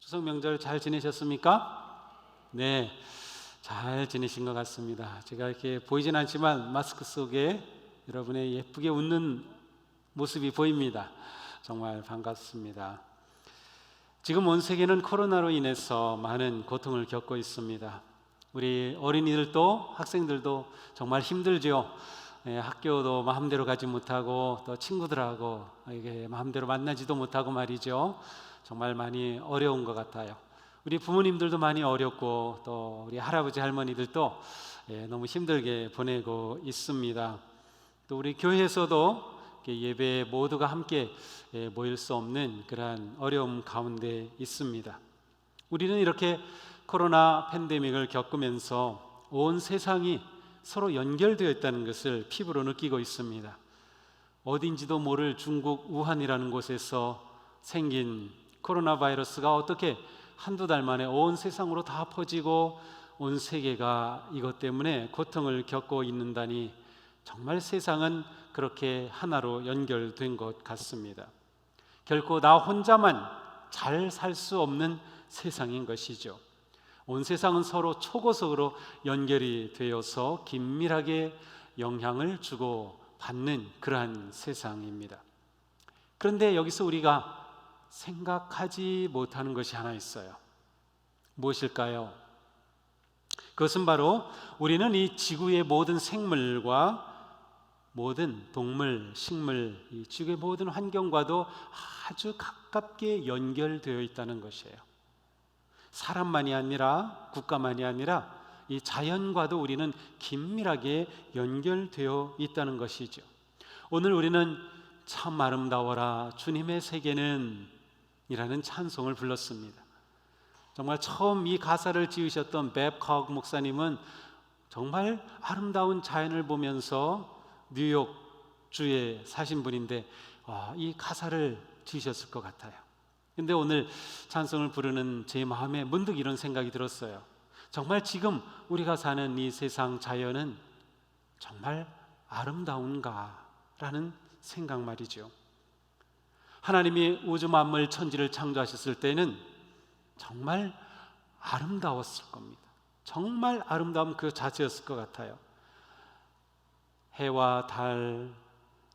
추석 명절 잘 지내셨습니까? 네, 잘 지내신 것 같습니다. 제가 이렇게 보이진 않지만 마스크 속에 여러분의 예쁘게 웃는 모습이 보입니다. 정말 반갑습니다. 지금 온 세계는 코로나로 인해서 많은 고통을 겪고 있습니다. 우리 어린이들도 학생들도 정말 힘들죠. 학교도 마음대로 가지 못하고 또 친구들하고 이게 마음대로 만나지도 못하고 말이죠. 정말 많이 어려운 것 같아요. 우리 부모님들도 많이 어렵고 또 우리 할아버지 할머니들도 너무 힘들게 보내고 있습니다. 또 우리 교회에서도 예배 모두가 함께 모일 수 없는 그러한 어려움 가운데 있습니다. 우리는 이렇게 코로나 팬데믹을 겪으면서 온 세상이 서로 연결되어 있다는 것을 피부로 느끼고 있습니다. 어딘지도 모를 중국 우한이라는 곳에서 생긴 코로나 바이러스가 어떻게 한두 달 만에 온 세상으로 다 퍼지고 온 세계가 이것 때문에 고통을 겪고 있는다니 정말 세상은 그렇게 하나로 연결된 것 같습니다. 결코 나 혼자만 잘 살 수 없는 세상인 것이죠. 온 세상은 서로 초고속으로 연결이 되어서 긴밀하게 영향을 주고 받는 그러한 세상입니다. 그런데 여기서 우리가 생각하지 못하는 것이 하나 있어요. 무엇일까요? 그것은 바로 우리는 이 지구의 모든 생물과 모든 동물, 식물, 이 지구의 모든 환경과도 아주 가깝게 연결되어 있다는 것이에요. 사람만이 아니라 국가만이 아니라 이 자연과도 우리는 긴밀하게 연결되어 있다는 것이죠. 오늘 우리는 참 아름다워라 주님의 세계는 이라는 찬송을 불렀습니다. 정말 처음 이 가사를 지으셨던 뵙커 목사님은 정말 아름다운 자연을 보면서 뉴욕 주에 사신 분인데 이 가사를 지으셨을 것 같아요. 근데 오늘 찬송을 부르는 제 마음에 문득 이런 생각이 들었어요. 정말 지금 우리가 사는 이 세상 자연은 정말 아름다운가? 라는 생각 말이죠. 하나님이 우주 만물 천지를 창조하셨을 때는 정말 아름다웠을 겁니다. 정말 아름다움 그 자체였을 것 같아요. 해와 달,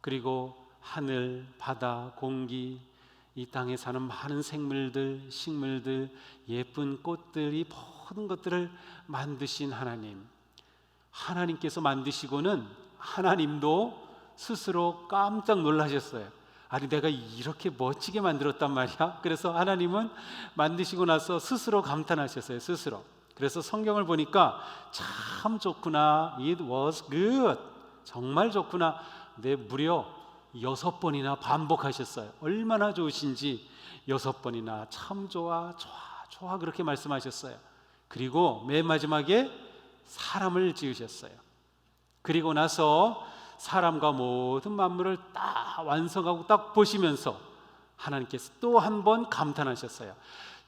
그리고 하늘, 바다, 공기, 이 땅에 사는 많은 생물들, 식물들, 예쁜 꽃들, 이 모든 것들을 만드신 하나님, 하나님께서 만드시고는 하나님도 스스로 깜짝 놀라셨어요. 아니 내가 이렇게 멋지게 만들었단 말이야. 그래서 하나님은 만드시고 나서 스스로 감탄하셨어요. 스스로. 그래서 성경을 보니까 참 좋구나, It was good, 정말 좋구나. 네, 무려 6번이나 반복하셨어요. 얼마나 좋으신지 6번이나 참 좋아, 좋아, 좋아 그렇게 말씀하셨어요. 그리고 맨 마지막에 사람을 지으셨어요. 그리고 나서 사람과 모든 만물을 딱 완성하고 딱 보시면서 하나님께서 또 한 번 감탄하셨어요.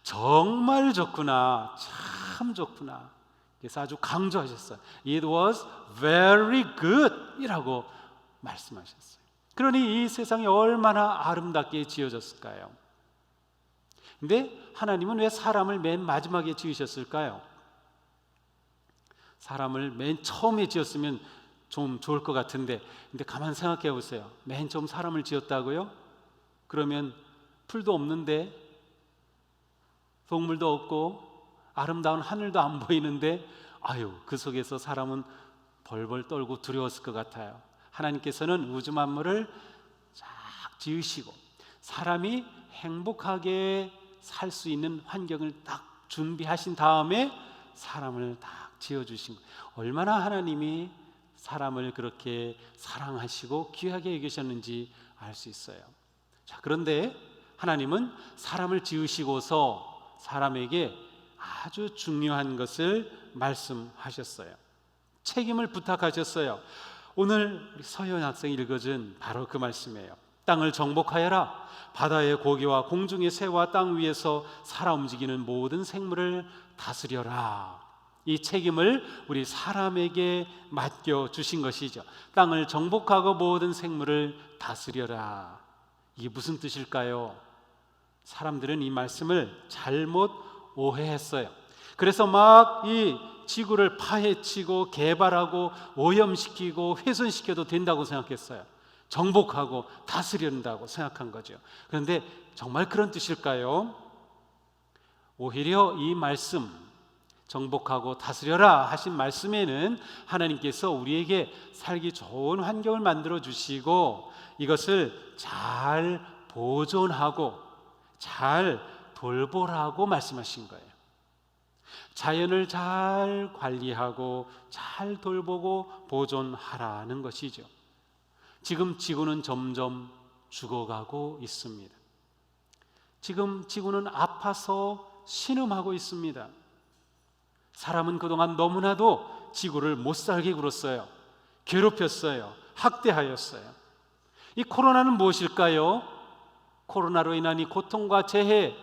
정말 좋구나, 참 좋구나. 그래서 아주 강조하셨어요. It was very good 이라고 말씀하셨어요. 그러니 이 세상이 얼마나 아름답게 지어졌을까요? 근데 하나님은 왜 사람을 맨 마지막에 지으셨을까요? 사람을 맨 처음에 지었으면 좀 좋을 것 같은데, 근데 가만 생각해 보세요. 맨 처음 사람을 지었다고요? 그러면 풀도 없는데, 동물도 없고, 아름다운 하늘도 안 보이는데, 그 속에서 사람은 벌벌 떨고 두려웠을 것 같아요. 하나님께서는 우주 만물을 쫙 지으시고 사람이 행복하게 살 수 있는 환경을 딱 준비하신 다음에 사람을 딱 지어주신 거예요. 얼마나 하나님이 사람을 그렇게 사랑하시고 귀하게 여기셨는지 알 수 있어요. 자, 그런데 하나님은 사람을 지으시고서 사람에게 아주 중요한 것을 말씀하셨어요. 책임을 부탁하셨어요. 오늘 서현 학생이 읽어준 바로 그 말씀이에요. 땅을 정복하여라. 바다의 고기와 공중의 새와 땅 위에서 살아 움직이는 모든 생물을 다스려라. 이 책임을 우리 사람에게 맡겨주신 것이죠. 땅을 정복하고 모든 생물을 다스려라. 이게 무슨 뜻일까요? 사람들은 이 말씀을 잘못 오해했어요. 그래서 막 이 지구를 파헤치고 개발하고 오염시키고 훼손시켜도 된다고 생각했어요. 정복하고 다스린다고 생각한 거죠. 그런데 정말 그런 뜻일까요? 오히려 이 말씀, 정복하고 다스려라 하신 말씀에는 하나님께서 우리에게 살기 좋은 환경을 만들어 주시고 이것을 잘 보존하고 잘 돌보라고 말씀하신 거예요. 자연을 잘 관리하고 잘 돌보고 보존하라는 것이죠. 지금 지구는 점점 죽어가고 있습니다. 지금 지구는 아파서 신음하고 있습니다. 사람은 그동안 너무나도 지구를 못 살게 굴었어요. 괴롭혔어요. 학대하였어요. 이 코로나는 무엇일까요? 코로나로 인한 이 고통과 재해,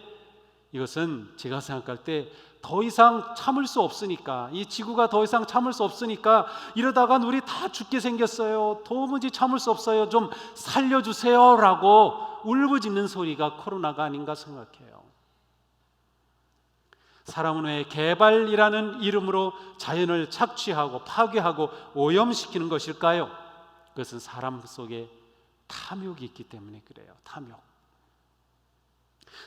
이것은 제가 생각할 때 더 이상 참을 수 없으니까, 이 지구가 더 이상 참을 수 없으니까 이러다간 우리 다 죽게 생겼어요. 도무지 참을 수 없어요. 좀 살려주세요 라고 울부짖는 소리가 코로나가 아닌가 생각해요. 사람은 왜 개발이라는 이름으로 자연을 착취하고 파괴하고 오염시키는 것일까요? 그것은 사람 속에 탐욕이 있기 때문에 그래요. 탐욕.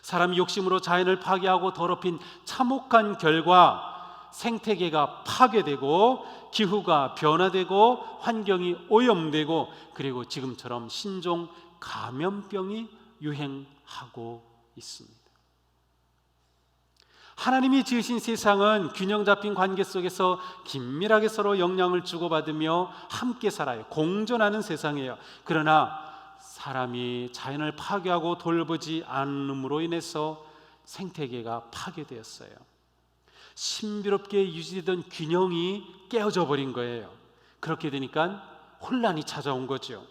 사람이 욕심으로 자연을 파괴하고 더럽힌 참혹한 결과 생태계가 파괴되고 기후가 변화되고 환경이 오염되고 그리고 지금처럼 신종 감염병이 유행하고 있습니다. 하나님이 지으신 세상은 균형 잡힌 관계 속에서 긴밀하게 서로 영향을 주고받으며 함께 살아요. 공존하는 세상이에요. 그러나 사람이 자연을 파괴하고 돌보지 않음으로 인해서 생태계가 파괴되었어요. 신비롭게 유지되던 균형이 깨어져 버린 거예요. 그렇게 되니까 혼란이 찾아온 거죠.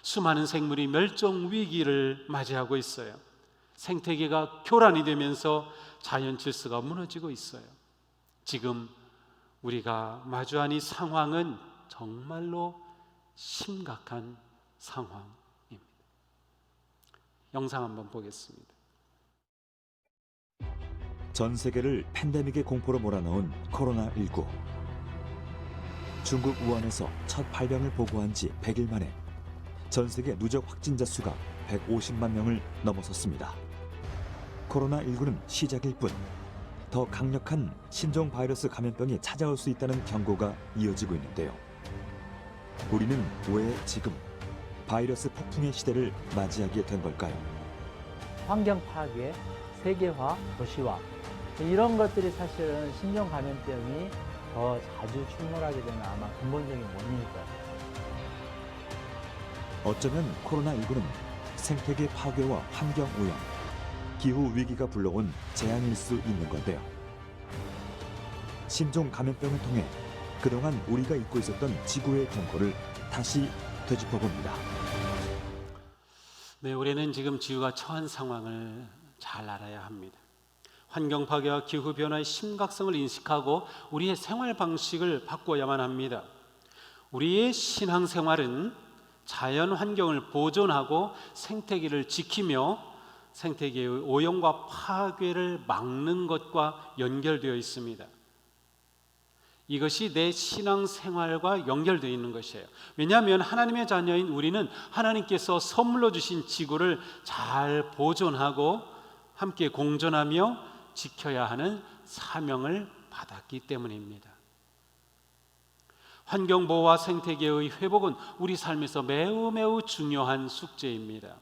수많은 생물이 멸종 위기를 맞이하고 있어요. 생태계가 교란이 되면서 자연 질서가 무너지고 있어요. 지금 우리가 마주한 이 상황은 정말로 심각한 상황입니다. 영상 한번 보겠습니다. 전 세계를 팬데믹의 공포로 몰아넣은 코로나19. 중국 우한에서 첫 발병을 보고한 지 100일 만에 전 세계 누적 확진자 수가 150만 명을 넘어섰습니다. 코로나19는 시작일 뿐 더 강력한 신종 바이러스 감염병이 찾아올 수 있다는 경고가 이어지고 있는데요. 우리는 왜 지금 바이러스 폭풍의 시대를 맞이하게 된 걸까요? 환경 파괴, 세계화, 도시화 이런 것들이 사실은 신종 감염병이 더 자주 출몰하게 되는 아마 근본적인 원인일 거예요. 어쩌면 코로나19는 생태계 파괴와 환경 오염, 기후 위기가 불러온 재앙일 수 있는 건데요. 신종 감염병을 통해 그동안 우리가 잊고 있었던 지구의 경고를 다시 되짚어봅니다. 네, 우리는 지금 지구가 처한 상황을 잘 알아야 합니다. 환경 파괴와 기후 변화의 심각성을 인식하고 우리의 생활 방식을 바꿔야만 합니다. 우리의 신앙생활은 자연 환경을 보존하고 생태계를 지키며 생태계의 오염과 파괴를 막는 것과 연결되어 있습니다. 이것이 내 신앙생활과 연결되어 있는 것이에요. 왜냐하면 하나님의 자녀인 우리는 하나님께서 선물로 주신 지구를 잘 보존하고 함께 공존하며 지켜야 하는 사명을 받았기 때문입니다. 환경보호와 생태계의 회복은 우리 삶에서 매우 중요한 숙제입니다.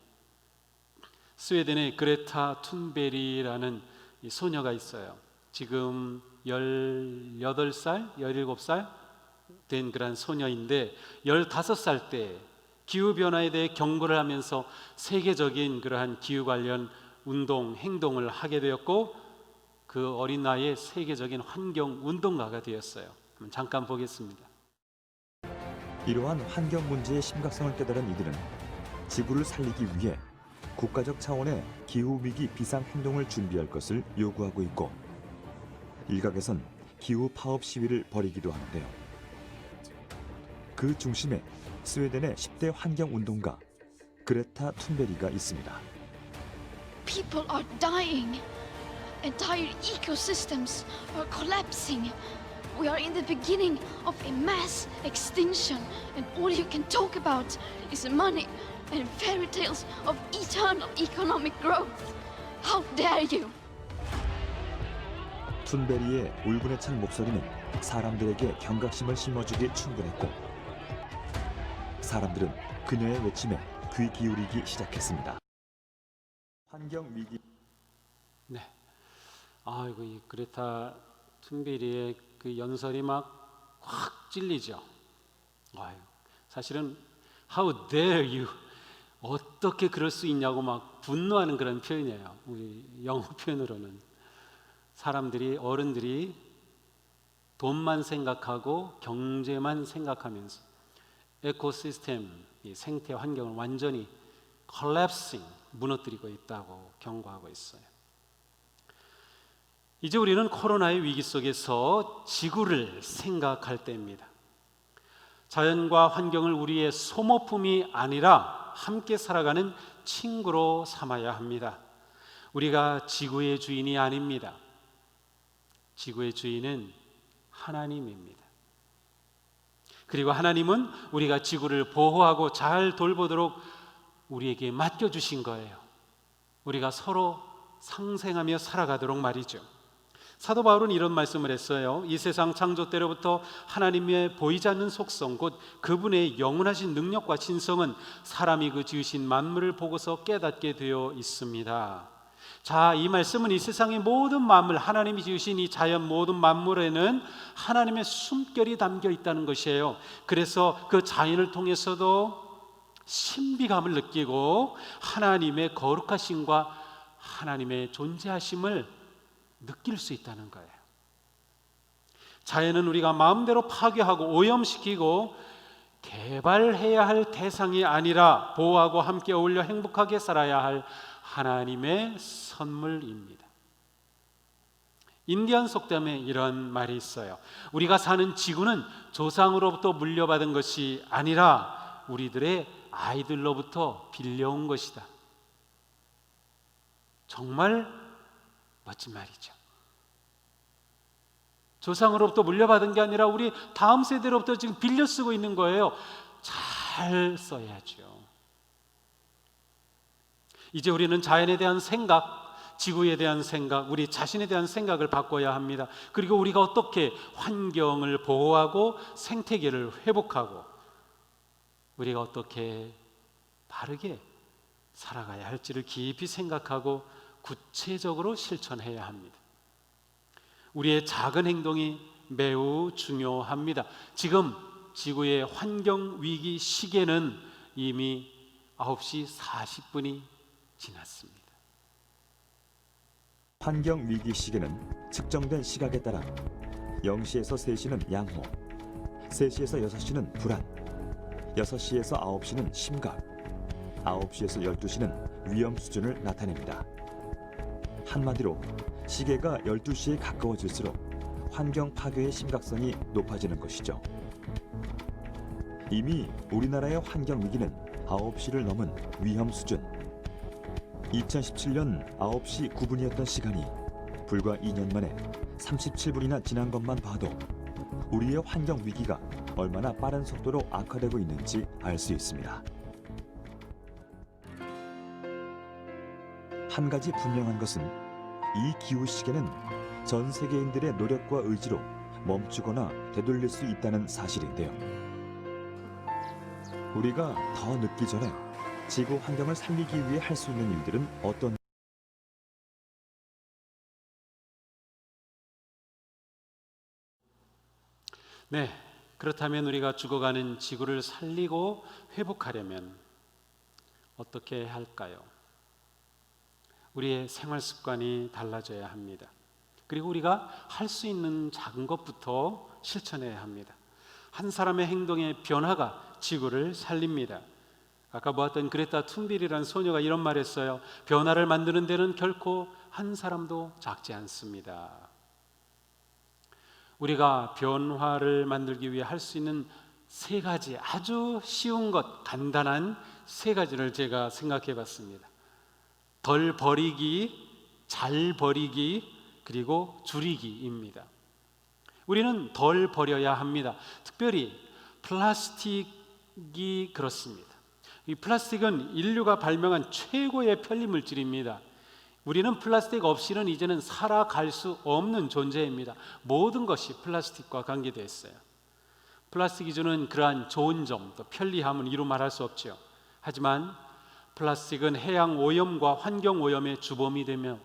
스웨덴의 그레타 툰베리라는 소녀가 있어요. 지금 18살, 17살 된 그런 소녀인데 15살 때 기후변화에 대해 경고를 하면서 세계적인 그러한 기후 관련 운동, 행동을 하게 되었고 그 어린 나이에 세계적인 환경 운동가가 되었어요. 잠깐 보겠습니다. 이러한 환경 문제의 심각성을 깨달은 이들은 지구를 살리기 위해 국가적 차원의 기후위기 비상행동을 준비할 것을 요구하고 있고 일각에선 기후 파업 시위를 벌이기도 하는데요. 그 중심에 스웨덴의 10대 환경운동가 그레타 툰베리가 있습니다. People are dying. Entire ecosystems are collapsing. We are in the beginning of a mass extinction, and all you can talk about is money and fairy tales of eternal economic growth. How dare you! 툰베리의 울분에 찬 목소리는 사람들에게 경각심을 심어주기 충분했고, 사람들은 그녀의 외침에 귀 기울이기 시작했습니다. 환경 위기. 네. 아이고, 이 그레타 툰베리의 그 연설이 막 확 찔리죠. 아유, 사실은 How dare you? 어떻게 그럴 수 있냐고 막 분노하는 그런 표현이에요. 우리 영어 표현으로는 사람들이, 어른들이 돈만 생각하고 경제만 생각하면서 에코시스템, 이 생태 환경을 완전히 collapsing, 무너뜨리고 있다고 경고하고 있어요. 이제 우리는 코로나의 위기 속에서 지구를 생각할 때입니다. 자연과 환경을 우리의 소모품이 아니라 함께 살아가는 친구로 삼아야 합니다. 우리가 지구의 주인이 아닙니다. 지구의 주인은 하나님입니다. 그리고 하나님은 우리가 지구를 보호하고 잘 돌보도록 우리에게 맡겨주신 거예요. 우리가 서로 상생하며 살아가도록 말이죠. 사도 바울은 이런 말씀을 했어요. 이 세상 창조 때로부터 하나님의 보이지 않는 속성, 곧 그분의 영원하신 능력과 신성은 사람이 그 지으신 만물을 보고서 깨닫게 되어 있습니다. 자, 이 말씀은 이 세상의 모든 만물, 하나님이 지으신 이 자연 모든 만물에는 하나님의 숨결이 담겨 있다는 것이에요. 그래서 그 자연을 통해서도 신비감을 느끼고 하나님의 거룩하심과 하나님의 존재하심을 느낄 수 있다는 거예요. 자연은 우리가 마음대로 파괴하고 오염시키고 개발해야 할 대상이 아니라 보호하고 함께 어울려 행복하게 살아야 할 하나님의 선물입니다. 인디안 속담에 이런 말이 있어요. 우리가 사는 지구는 조상으로부터 물려받은 것이 아니라 우리들의 아이들로부터 빌려온 것이다. 정말 멋진 말이죠. 조상으로부터 물려받은 게 아니라 우리 다음 세대로부터 지금 빌려 쓰고 있는 거예요. 잘 써야죠. 이제 우리는 자연에 대한 생각, 지구에 대한 생각, 우리 자신에 대한 생각을 바꿔야 합니다. 그리고 우리가 어떻게 환경을 보호하고 생태계를 회복하고 우리가 어떻게 바르게 살아가야 할지를 깊이 생각하고 구체적으로 실천해야 합니다. 우리의 작은 행동이 매우 중요합니다. 지금 지구의 환경 위기 시계는 이미 9시 40분이 지났습니다. 환경 위기 시계는 측정된 시각에 따라 0시에서 3시는 양호, 3시에서 6시는 불안, 6시에서 9시는 심각, 9시에서 12시는 위험 수준을 나타냅니다. 한마디로 시계가 12시에 가까워질수록 환경 파괴의 심각성이 높아지는 것이죠. 이미 우리나라의 환경 위기는 9시를 넘은 위험 수준. 2017년 9시 9분이었던 시간이 불과 2년 만에 37분이나 지난 것만 봐도 우리의 환경 위기가 얼마나 빠른 속도로 악화되고 있는지 알 수 있습니다. 한 가지 분명한 것은 이 기후시계는 전 세계인들의 노력과 의지로 멈추거나 되돌릴 수 있다는 사실인데요. 우리가 더 늦기 전에 지구 환경을 살리기 위해 할 수 있는 일들은 어떤 네, 그렇다면 우리가 죽어가는 지구를 살리고 회복하려면 어떻게 해야 할까요? 우리의 생활 습관이 달라져야 합니다. 그리고 우리가 할 수 있는 작은 것부터 실천해야 합니다. 한 사람의 행동의 변화가 지구를 살립니다. 아까 보았던 그레타 툰베리라는 소녀가 이런 말을 했어요. 변화를 만드는 데는 결코 한 사람도 작지 않습니다. 우리가 변화를 만들기 위해 할 수 있는 세 가지 아주 쉬운 것, 간단한 세 가지를 제가 생각해 봤습니다. 덜 버리기, 잘 버리기, 그리고 줄이기입니다. 우리는 덜 버려야 합니다. 특별히 플라스틱이 그렇습니다. 이 플라스틱은 인류가 발명한 최고의 편리물질입니다. 우리는 플라스틱 없이는 이제는 살아갈 수 없는 존재입니다. 모든 것이 플라스틱과 관계되어 있어요. 플라스틱이 주는 그러한 좋은 점, 또 편리함은 이루 말할 수 없죠. 하지만 플라스틱은 해양 오염과 환경 오염의 주범이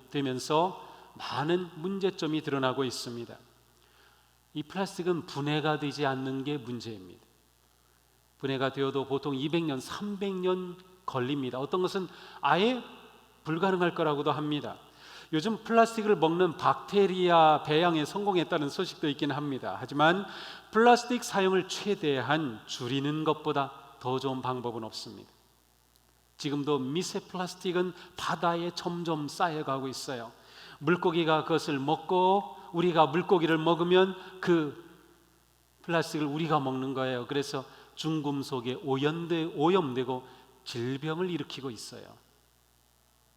되면서 많은 문제점이 드러나고 있습니다. 이 플라스틱은 분해가 되지 않는 게 문제입니다. 분해가 되어도 보통 200년, 300년 걸립니다. 어떤 것은 아예 불가능할 거라고도 합니다. 요즘 플라스틱을 먹는 박테리아 배양에 성공했다는 소식도 있긴 합니다. 하지만 플라스틱 사용을 최대한 줄이는 것보다 더 좋은 방법은 없습니다. 지금도 미세 플라스틱은 바다에 점점 쌓여가고 있어요. 물고기가 그것을 먹고 우리가 물고기를 먹으면 그 플라스틱을 우리가 먹는 거예요. 그래서 중금속에 오염되고 질병을 일으키고 있어요.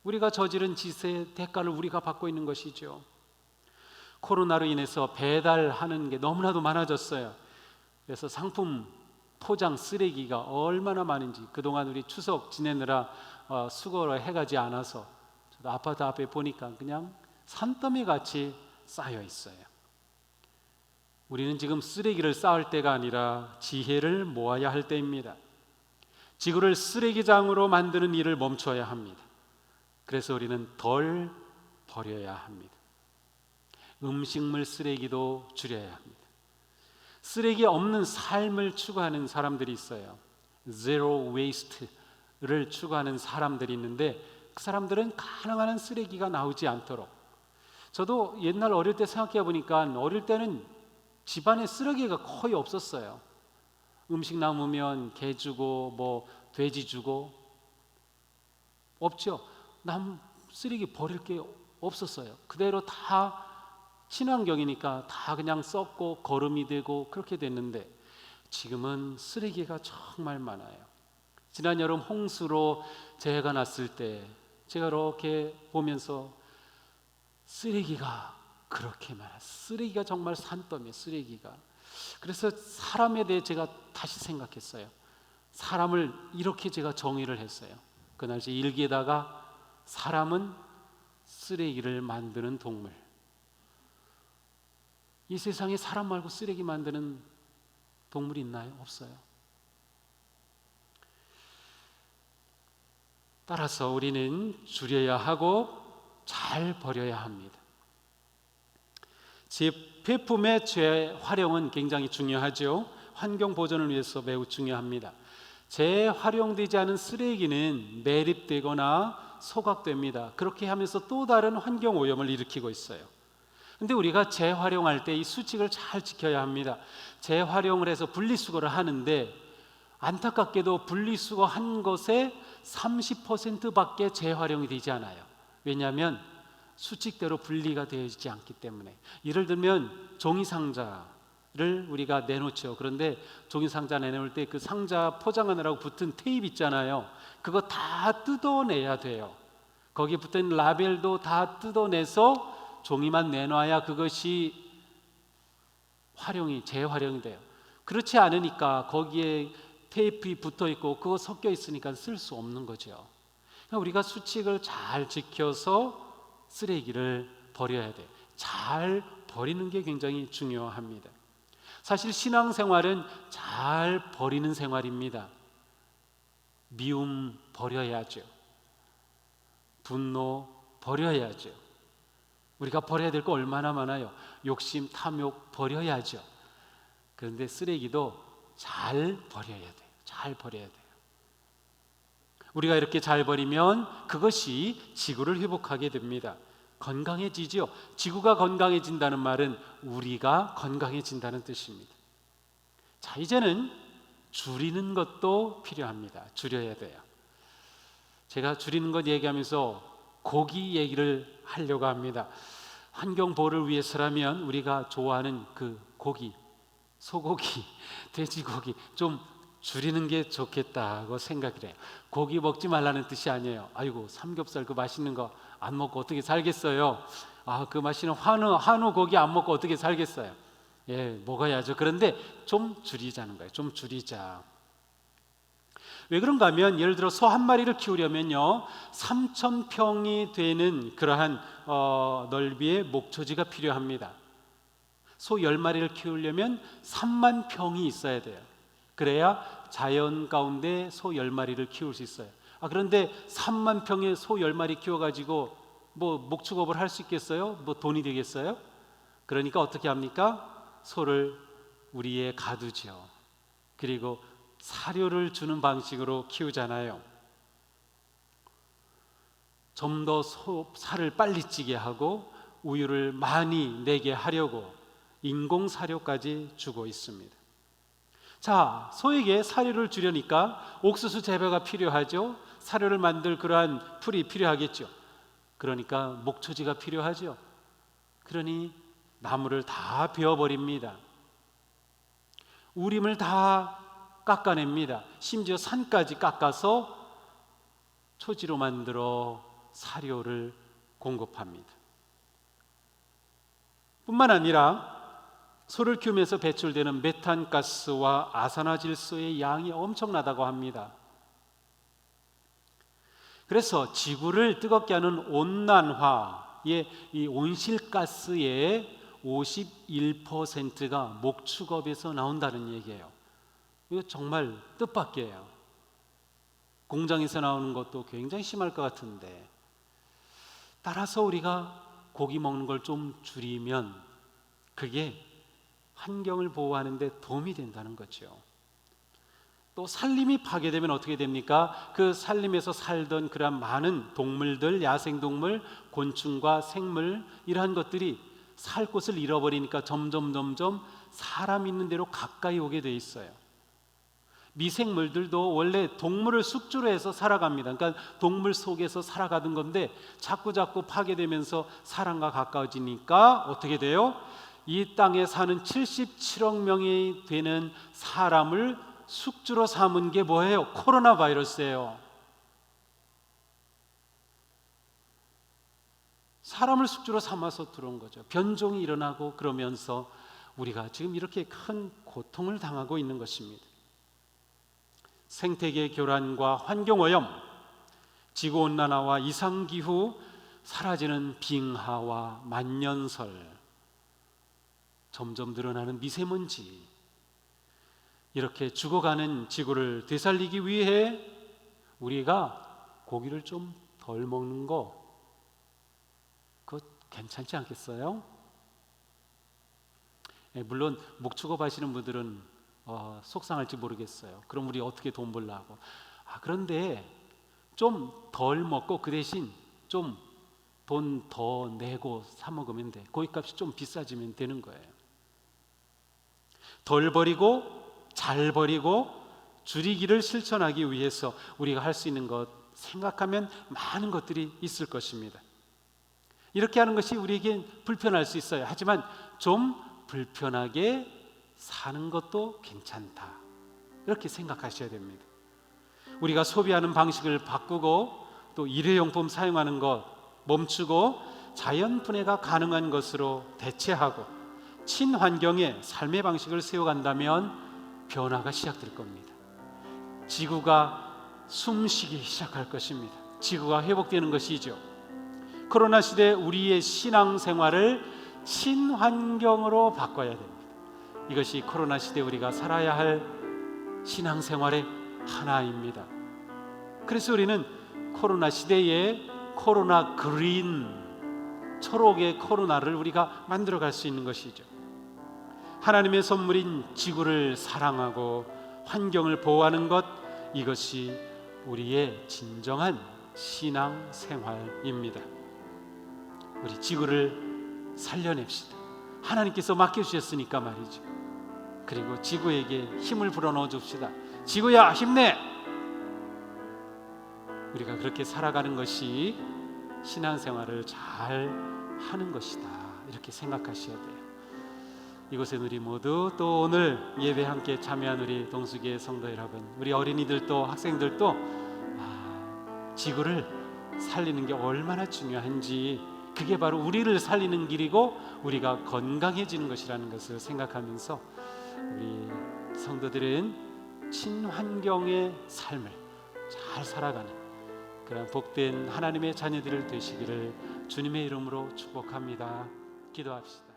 우리가 저지른 짓의 대가를 우리가 받고 있는 것이죠. 코로나로 인해서 배달하는 게 너무나도 많아졌어요. 그래서 상품 포장 쓰레기가 얼마나 많은지 그동안 우리 추석 지내느라 수거를 해가지 않아서 저도 아파트 앞에 보니까 그냥 산더미 같이 쌓여 있어요. 우리는 지금 쓰레기를 쌓을 때가 아니라 지혜를 모아야 할 때입니다. 지구를 쓰레기장으로 만드는 일을 멈춰야 합니다. 그래서 우리는 덜 버려야 합니다. 음식물 쓰레기도 줄여야 합니다. 쓰레기 없는 삶을 추구하는 사람들이 있어요. Zero Waste를 추구하는 사람들이 있는데 그 사람들은 가능한 한 쓰레기가 나오지 않도록. 저도 옛날 어릴 때 생각해 보니까 어릴 때는 집안에 쓰레기가 거의 없었어요. 음식 남으면 개 주고 뭐 돼지 주고 없죠. 남 쓰레기 버릴 게 없었어요. 그대로 다 친환경이니까 다 그냥 썩고 거름이 되고 그렇게 됐는데 지금은 쓰레기가 정말 많아요. 지난 여름 홍수로 재해가 났을 때 제가 이렇게 보면서 쓰레기가 그렇게 많아요. 쓰레기가 정말 산더미예요. 쓰레기가. 그래서 사람에 대해 제가 다시 생각했어요. 사람을 이렇게 제가 정의를 했어요. 그날 제 일기에다가 사람은 쓰레기를 만드는 동물. 이 세상에 사람 말고 쓰레기 만드는 동물이 있나요? 없어요. 따라서 우리는 줄여야 하고 잘 버려야 합니다. 제폐품의 재활용은 굉장히 중요하죠. 환경 보존을 위해서 매우 중요합니다. 재활용되지 않은 쓰레기는 매립되거나 소각됩니다. 그렇게 하면서 또 다른 환경 오염을 일으키고 있어요. 근데 우리가 재활용할 때 이 수칙을 잘 지켜야 합니다. 재활용을 해서 분리수거를 하는데 안타깝게도 분리수거 한 것의 30%밖에 재활용이 되지 않아요. 왜냐하면 수칙대로 분리가 되어지지 않기 때문에. 예를 들면 종이상자를 우리가 내놓죠. 그런데 종이상자 내놓을 때 그 상자 포장하느라고 붙은 테이프 있잖아요. 그거 다 뜯어내야 돼요. 거기에 붙은 라벨도 다 뜯어내서 종이만 내놔야 그것이 재활용이 돼요. 그렇지 않으니까 거기에 테이프가 붙어 있고 그거 섞여 있으니까 쓸 수 없는 거죠. 그러니까 우리가 수칙을 잘 지켜서 쓰레기를 버려야 돼요. 잘 버리는 게 굉장히 중요합니다. 사실 신앙생활은 잘 버리는 생활입니다. 미움 버려야죠. 분노 버려야죠. 우리가 버려야 될 거 얼마나 많아요. 욕심, 탐욕 버려야죠. 그런데 쓰레기도 잘 버려야 돼요. 잘 버려야 돼요. 우리가 이렇게 잘 버리면 그것이 지구를 회복하게 됩니다. 건강해지죠. 지구가 건강해진다는 말은 우리가 건강해진다는 뜻입니다. 자, 이제는 줄이는 것도 필요합니다. 줄여야 돼요. 제가 줄이는 것 얘기하면서 고기 얘기를 하려고 합니다. 환경 보호를 위해서라면 우리가 좋아하는 그 고기, 소고기, 돼지고기 좀 줄이는 게 좋겠다고 생각을 해요. 고기 먹지 말라는 뜻이 아니에요. 아이고, 삼겹살 그 맛있는 거 안 먹고 어떻게 살겠어요? 아, 그 맛있는 한우 고기 안 먹고 어떻게 살겠어요? 예, 먹어야죠. 그런데 좀 줄이자는 거예요. 좀 줄이자. 왜 그런가 하면 예를 들어 소 한 마리를 키우려면요 3,000평이 되는 그러한 넓이의 목초지가 필요합니다. 소 10마리를 키우려면 3만 평이 있어야 돼요. 그래야 자연 가운데 소 10마리를 키울 수 있어요. 그런데 3만 평의 소 10마리 키워가지고 뭐 목축업을 할 수 있겠어요? 뭐 돈이 되겠어요? 그러니까 어떻게 합니까? 소를 우리에 가두죠. 그리고 사료를 주는 방식으로 키우잖아요. 좀 더 살을 빨리 찌게 하고 우유를 많이 내게 하려고 인공 사료까지 주고 있습니다. 자, 소에게 사료를 주려니까 옥수수 재배가 필요하죠. 사료를 만들 그러한 풀이 필요하겠죠. 그러니까 목초지가 필요하죠. 그러니 나무를 다 베어버립니다. 우림을 다 깎아냅니다. 심지어 산까지 깎아서 초지로 만들어 사료를 공급합니다. 뿐만 아니라 소를 키우면서 배출되는 메탄가스와 아산화질소의 양이 엄청나다고 합니다. 그래서 지구를 뜨겁게 하는 온난화의 이 온실가스의 51%가 목축업에서 나온다는 얘기예요. 이거 정말 뜻밖이에요. 공장에서 나오는 것도 굉장히 심할 것 같은데, 따라서 우리가 고기 먹는 걸 좀 줄이면 그게 환경을 보호하는 데 도움이 된다는 거죠. 또 산림이 파괴되면 어떻게 됩니까? 그 산림에서 살던 그런 많은 동물들, 야생동물, 곤충과 생물, 이러한 것들이 살 곳을 잃어버리니까 점점 사람 있는 데로 가까이 오게 돼 있어요. 미생물들도 원래 동물을 숙주로 해서 살아갑니다. 그러니까 동물 속에서 살아가던 건데 자꾸 파괴되면서 사람과 가까워지니까 어떻게 돼요? 이 땅에 사는 77억 명이 되는 사람을 숙주로 삼은 게 뭐예요? 코로나 바이러스예요. 사람을 숙주로 삼아서 들어온 거죠. 변종이 일어나고 그러면서 우리가 지금 이렇게 큰 고통을 당하고 있는 것입니다. 생태계 교란과 환경오염, 지구온난화와 이상기후, 사라지는 빙하와 만년설, 점점 늘어나는 미세먼지, 이렇게 죽어가는 지구를 되살리기 위해 우리가 고기를 좀 덜 먹는 거, 그거 괜찮지 않겠어요? 물론 목축업 하시는 분들은 속상할지 모르겠어요. 그럼 우리 어떻게 돈 벌라고? 그런데 좀 덜 먹고 그 대신 좀 돈 더 내고 사 먹으면 돼. 고깃값이 좀 비싸지면 되는 거예요. 덜 버리고 잘 버리고 줄이기를 실천하기 위해서 우리가 할 수 있는 것 생각하면 많은 것들이 있을 것입니다. 이렇게 하는 것이 우리에게 불편할 수 있어요. 하지만 좀 불편하게 사는 것도 괜찮다, 이렇게 생각하셔야 됩니다. 우리가 소비하는 방식을 바꾸고 또 일회용품 사용하는 것 멈추고 자연 분해가 가능한 것으로 대체하고 친환경의 삶의 방식을 세워간다면 변화가 시작될 겁니다. 지구가 숨쉬기 시작할 것입니다. 지구가 회복되는 것이죠. 코로나 시대 우리의 신앙생활을 친환경으로 바꿔야 됩니다. 이것이 코로나 시대 우리가 살아야 할 신앙생활의 하나입니다. 그래서 우리는 코로나 시대에 코로나 그린, 초록의 코로나를 우리가 만들어갈 수 있는 것이죠. 하나님의 선물인 지구를 사랑하고 환경을 보호하는 것, 이것이 우리의 진정한 신앙생활입니다. 우리 지구를 살려냅시다. 하나님께서 맡겨주셨으니까 말이죠. 그리고 지구에게 힘을 불어넣어 줍시다. 지구야, 힘내! 우리가 그렇게 살아가는 것이 신앙생활을 잘 하는 것이다, 이렇게 생각하셔야 돼요. 이곳에 우리 모두 또 오늘 예배 함께 참여한 우리 동수교회 성도 여러분, 우리 어린이들도 학생들도 지구를 살리는 게 얼마나 중요한지, 그게 바로 우리를 살리는 길이고 우리가 건강해지는 것이라는 것을 생각하면서 우리 성도들은 친환경의 삶을 잘 살아가는 그런 복된 하나님의 자녀들을 되시기를 주님의 이름으로 축복합니다. 기도합시다.